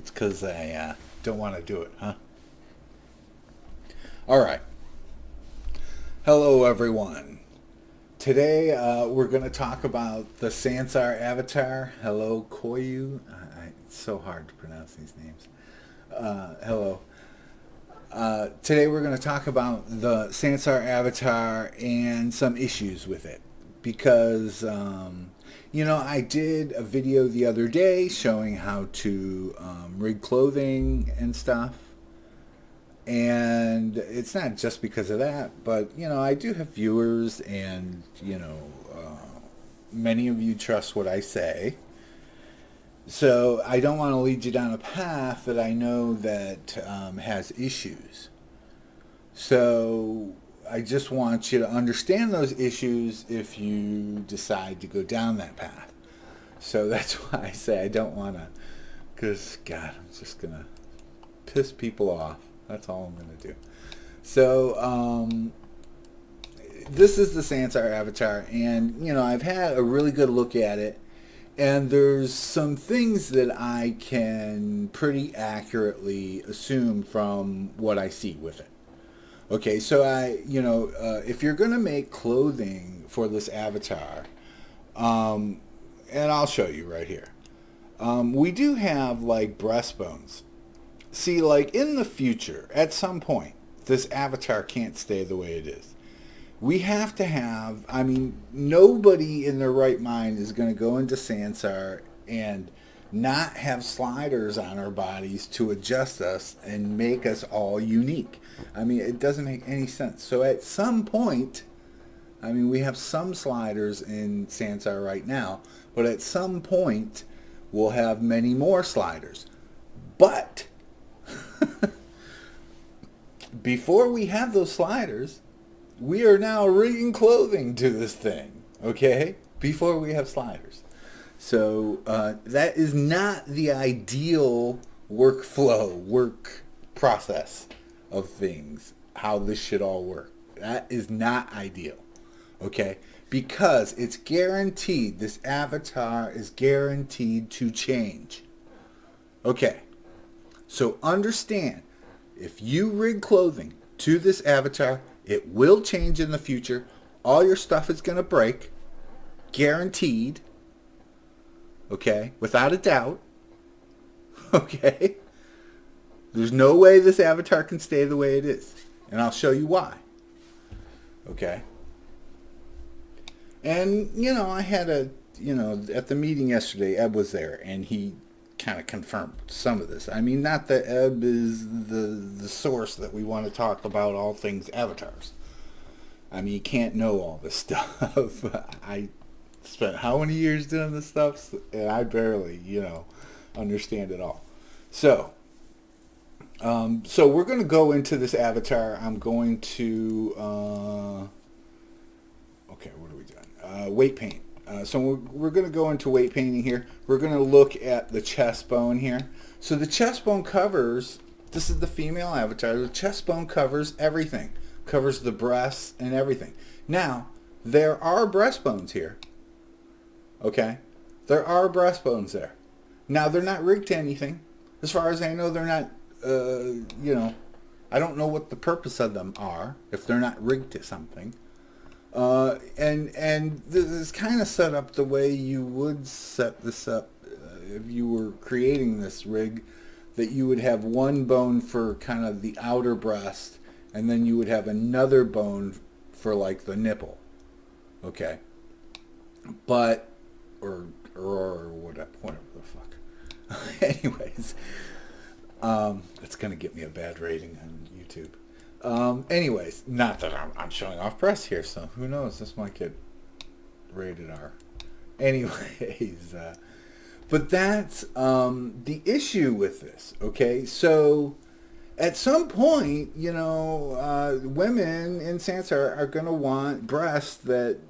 It's because I don't want to do it, huh? All right. Hello, everyone. Today we're going to talk about the Sansar Avatar. Hello, Koyu. It's so hard to pronounce these names. Hello. Today we're going to talk about the Sansar Avatar and some issues with it. Because, I did a video the other day showing how to rig clothing and stuff. And it's not just because of that, but, I do have viewers and, many of you trust what I say. So I don't want to lead you down a path that I know that has issues. So I just want you to understand those issues if you decide to go down that path. So that's why I say I don't want to, because, God, I'm just going to piss people off. That's all I'm going to do. So this is the Sansar Avatar, and, I've had a really good look at it. And there's some things that I can pretty accurately assume from what I see with it. Okay, so if you're going to make clothing for this avatar, and I'll show you right here, we do have like breastbones. See, like in the future, at some point, this avatar can't stay the way it is. We have to have, nobody in their right mind is going to go into Sansar and not have sliders on our bodies to adjust us and make us all unique. It doesn't make any sense. So at some point, we have some sliders in Sansar right now, but at some point, we'll have many more sliders. But before we have those sliders, we are now rigging clothing to this thing, okay? Before we have sliders. So that is not the ideal work process of things, how this should all work. That is not ideal, okay? Because it's guaranteed, this avatar is guaranteed to change. Okay, so understand, if you rig clothing to this avatar, it will change in the future. All your stuff is going to break. Guaranteed. Okay? Without a doubt. Okay? There's no way this avatar can stay the way it is. And I'll show you why. Okay? And, I had at the meeting yesterday, Eb was there, and he kind of confirmed some of this. Not that Eb is the source that we want to talk about all things avatars. You can't know all this stuff. I spent how many years doing this stuff, and I barely, understand it all. So we're going to go into this avatar. I'm going to, okay, what are we doing? Weight paint. So we're going to go into weight painting here. We're going to look at the chest bone here. So the chest bone covers, this is the female avatar, the chest bone covers everything. Covers the breasts and everything. Now, there are breastbones here. Okay? There are breastbones there. Now, they're not rigged to anything. As far as I know, they're not, I don't know what the purpose of them are if they're not rigged to something. And this is kind of set up the way you would set this up if you were creating this rig, that you would have one bone for kind of the outer breast, and then you would have another bone for like the nipple. Okay? But, or whatever the fuck. Anyways, it's going to get me a bad rating on YouTube. Anyways, not that I'm showing off press here, so who knows? This might get rated R. Anyways, but that's the issue with this, okay? So at some point, women in Sansar are going to want breasts that,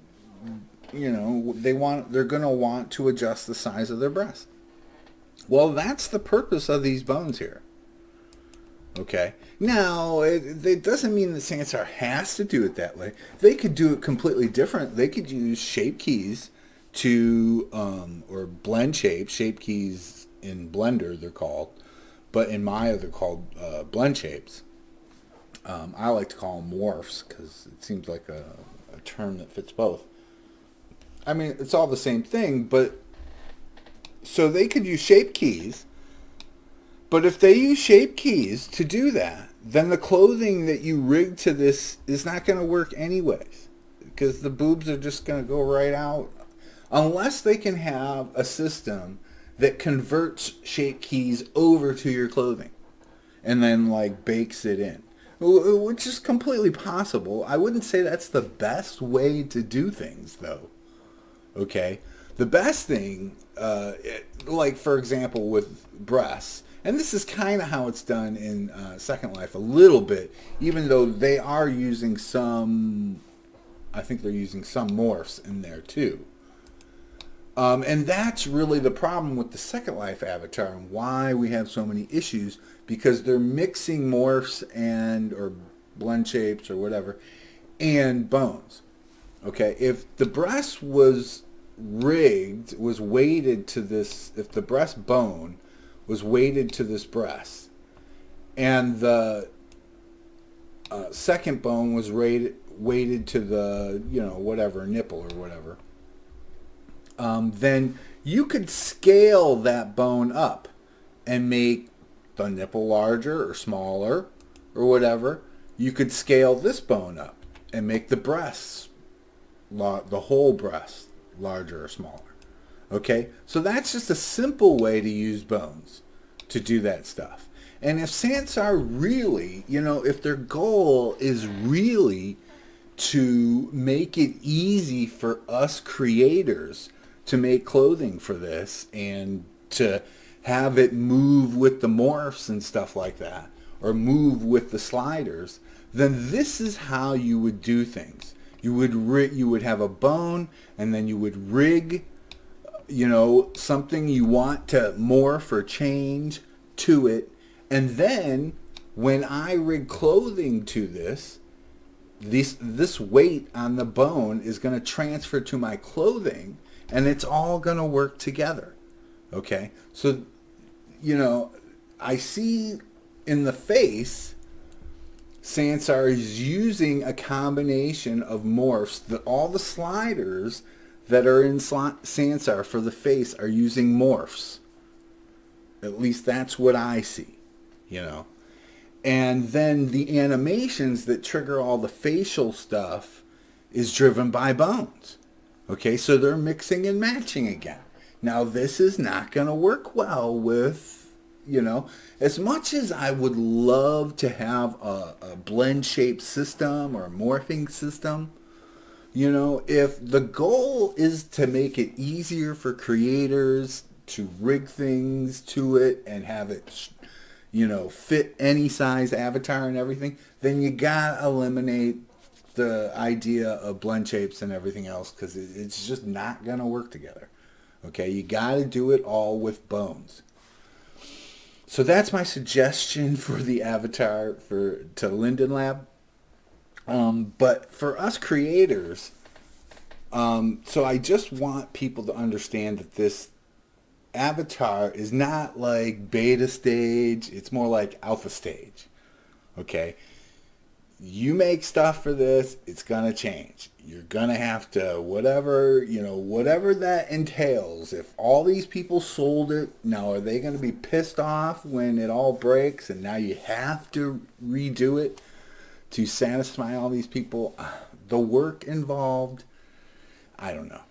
they're going to want to adjust the size of their breasts. Well, that's the purpose of these bones here. Okay. Now, it doesn't mean that Sansar has to do it that way. They could do it completely different. They could use shape keys to, or blend shape keys in Blender, they're called, but in Maya they're called blend shapes. I like to call them morphs because it seems like a term that fits both. I mean, it's all the same thing, but so they could use shape keys. But if they use shape keys to do that, then the clothing that you rig to this is not going to work anyways, because the boobs are just going to go right out. Unless they can have a system that converts shape keys over to your clothing and then like bakes it in, which is completely possible. I wouldn't say that's the best way to do things, though. Okay? The best thing, like for example with breasts, and this is kind of how it's done in Second Life a little bit, even though they are using some, I think they're using some morphs in there too. And that's really the problem with the Second Life avatar and why we have so many issues, because they're mixing morphs and, or blend shapes or whatever, and bones. Okay, if the breast was rigged, was weighted to this, if the breast bone was weighted to this breast, and the second bone was weighted to the, you know, whatever, nipple or whatever, then you could scale that bone up and make the nipple larger or smaller or whatever. You could scale this bone up and make the breasts, the whole breast, larger or smaller. Okay, so that's just a simple way to use bones to do that stuff. And if Sansar really, you know, if their goal is really to make it easy for us creators to make clothing for this and to have it move with the morphs and stuff like that, or move with the sliders, then this is how you would do things. You would have a bone, and then you would rig, you know, something you want to morph or change to it, and then when I rig clothing to this weight on the bone is going to transfer to my clothing, and it's all going to work together. Okay, so, you know, I see in the face, Sansar is using a combination of morphs. All the sliders that are in Sansar for the face are using morphs. At least that's what I see, you know. And then the animations that trigger all the facial stuff is driven by bones. Okay, so they're mixing and matching again. Now, this is not going to work well with, you know, as much as I would love to have a blend shape system or a morphing system, you know, if the goal is to make it easier for creators to rig things to it and have it, you know, fit any size avatar and everything, then you gotta eliminate the idea of blend shapes and everything else, because it's just not gonna work together. Okay, you gotta do it all with bones. So that's my suggestion for the avatar to Linden Lab. But for us creators, so I just want people to understand that this avatar is not like beta stage, it's more like alpha stage. Okay, you make stuff for this, it's gonna change. You're gonna have to, whatever, you know, whatever that entails. If all these people sold it, now are they gonna be pissed off when it all breaks and now you have to redo it to satisfy all these people? The work involved, I don't know.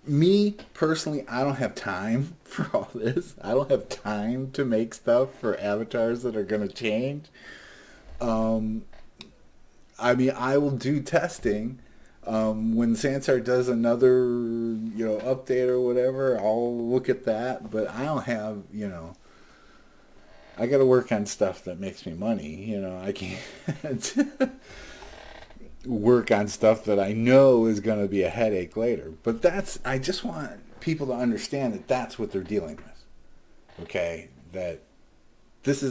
Me, personally, I don't have time for all this. I don't have time to make stuff for avatars that are going to change. I mean, I will do testing. When Sansar does another, you know, update or whatever, I'll look at that. But I don't have, you know, I got to work on stuff that makes me money. You know, I can't work on stuff that I know is going to be a headache later. But I just want people to understand that that's what they're dealing with. Okay? That this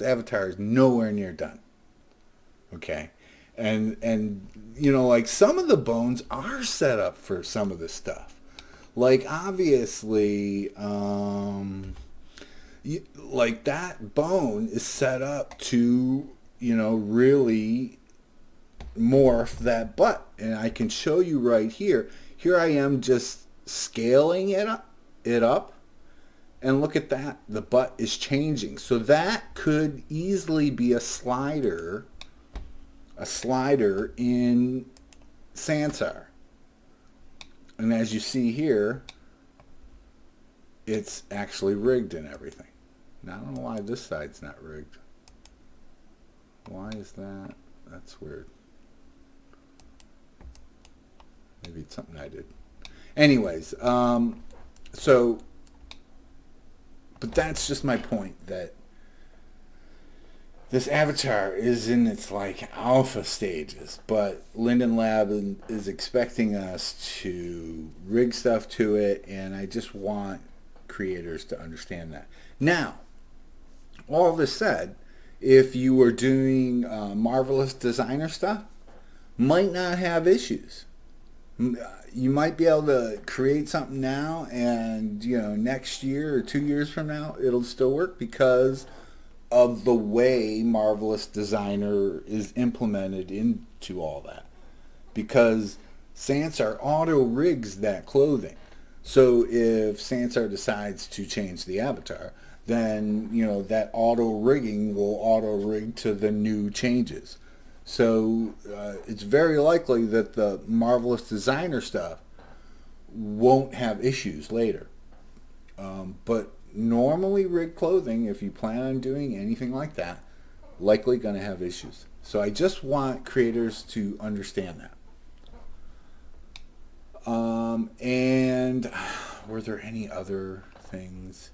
avatar is nowhere near done. Okay? And you know, like, some of the bones are set up for some of this stuff. Like, obviously, Like that bone is set up to, really morph that butt. And I can show you right here. Here I am just scaling it up, and look at that. The butt is changing. So that could easily be a slider in Sansar. And as you see here, it's actually rigged and everything. Now, I don't know why this side's not rigged. Why is that? That's weird. Maybe it's something I did. Anyways, so, but that's just my point, that this avatar is in its like alpha stages, but Linden Lab is expecting us to rig stuff to it, and I just want creators to understand that. Now, all this said, if you were doing Marvelous Designer stuff, might not have issues. You might be able to create something now, and next year or 2 years from now it'll still work because of the way Marvelous Designer is implemented into all that. Because Sansar auto rigs that clothing. So if Sansar decides to change the avatar, then that auto rigging will auto rig to the new changes. So it's very likely that the Marvelous Designer stuff won't have issues later. But normally rigged clothing, if you plan on doing anything like that, likely going to have issues. So I just want creators to understand that. And were there any other things?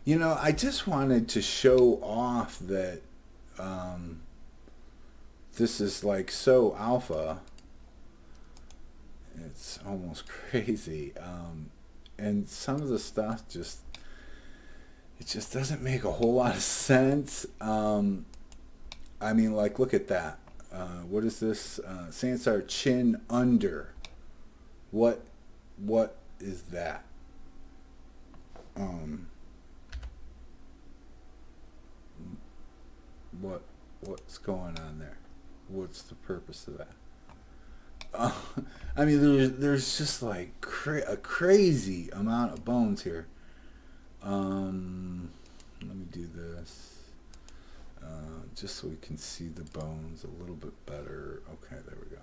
I just wanted to show off that this is like so alpha. It's almost crazy. And some of the stuff it just doesn't make a whole lot of sense. I mean, like, look at that. What is this? Sansar chin under. What is that? What's going on there? What's the purpose of that? I mean, there's just like a crazy amount of bones here. Let me do this, just so we can see the bones a little bit better. Okay, there we go.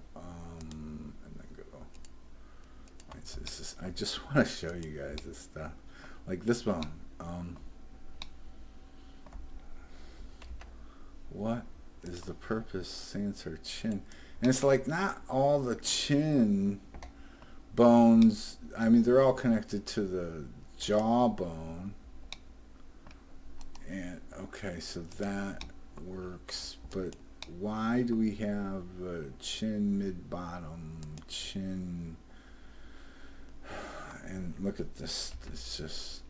And then go. Right, so I just want to show you guys this stuff, like this bone. What is the purpose? Sansar chin, and it's like not all the chin bones. I mean, they're all connected to the jawbone. And okay, so that works, but why do we have chin, mid, bottom, chin? And look at this. It's just,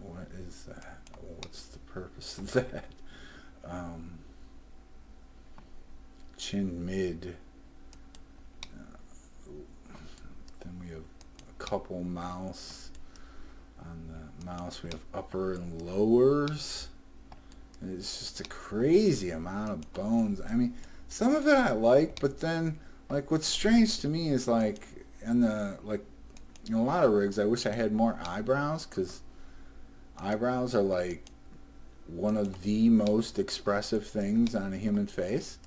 what is that? What's the purpose of that? Chin, mid. Then we have a couple mouths. On the mouse we have upper and lowers. And it's just a crazy amount of bones. I mean, some of it I like, but then like what's strange to me is like in a lot of rigs I wish I had more eyebrows, because eyebrows are like one of the most expressive things on a human face.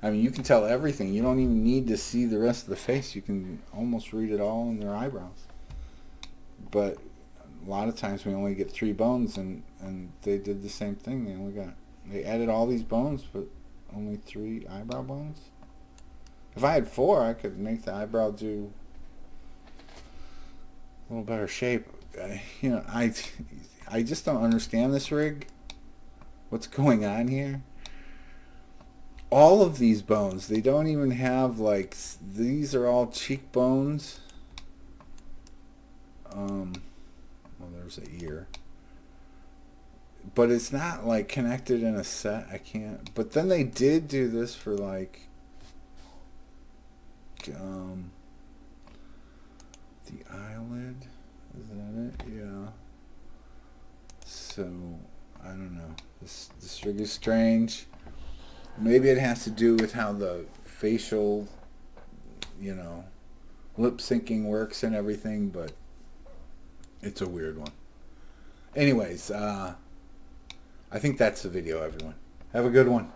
I mean, you can tell everything. You don't even need to see the rest of the face. You can almost read it all in their eyebrows. But a lot of times we only get 3 bones, and they did the same thing. They added all these bones, but only 3 eyebrow bones. If I had 4, I could make the eyebrow do a little better shape. I just don't understand this rig. What's going on here? All of these bones, they don't even have like, these are all cheekbones. Well, there's an ear, but it's not like connected in a set. I can't. But then they did do this for like the eyelid. Is that it? Yeah. So I don't know. This rig is strange. Maybe it has to do with how the facial, you know, lip syncing works and everything, but it's a weird one. Anyways, I think that's the video, everyone. Have a good one.